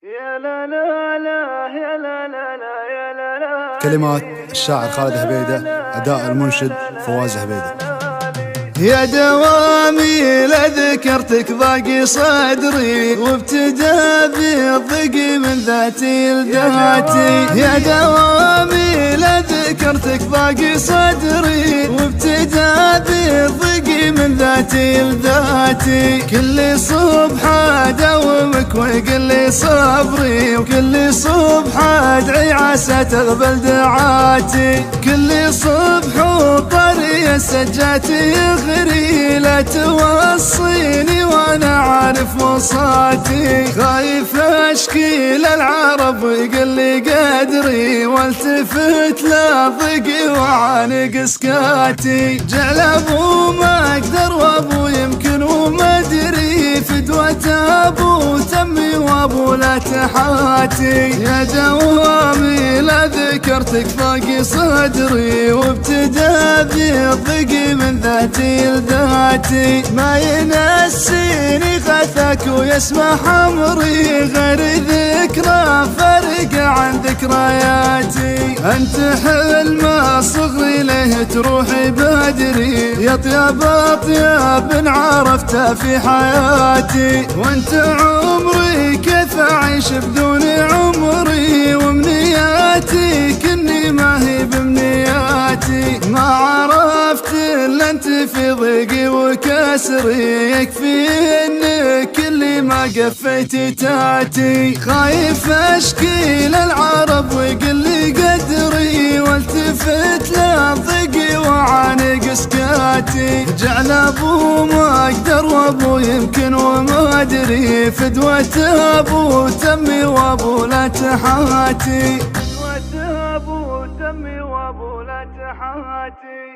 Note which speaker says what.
Speaker 1: يا لا لا لا يا لا لا لا يا لا لا.
Speaker 2: كلمات الشاعر خالد هبيدة، أداء المنشد فواز هبيدة.
Speaker 1: يا دوامي لذكرتك ضاق صدري، وابتدى بالضيق من ذاتي لذاتي. يا دوامي لذكرتك ضاق صدري، وابتدى بالضيق من ذاتي لذاتي. كل صبح اداومك ويقل صبري، وكل صبح ادعي عسى تقبل دعاتي. كل صبح وطري سجاتي يغري، لا توصيني وانا عارف وصاتي. خايف اشكي للعرب ويقل لي قدري، والتفت لضيقي وعانق سكاتي. جعل ابو ما اقدر وابو يمكن وما ادري، فدوة ابو تمي وابو لا تحاتي. يا دوامي لا ذكرتك ضاق صدري، وابتدى بالضيق من ذاتي لذاتي. ما ينسيني غثك ويسمح امري، غير ذكرى فرق عن ذكرياتي. انت حلم صغري ليه تروحي بدري، يا طيب اطيب عرفتها في حياتي. وانت عمري كيف اعيش بدون عمري، ومنياتي كني ما هي بمنياتي. ما عرفت الا انت في ضيقي وكسري، يكفي انك اللي ما قفيتي تاتي. خايف اشكي للعرب ويقل لي قدري، والتفت لضيقي وعانق سكاتي. جعل ابو ما اقدر وابو يمكن وما ادري، فدوة ابو تمي وابو لا تحاتي. فدوة ابو تمي وابو لا تحاتي.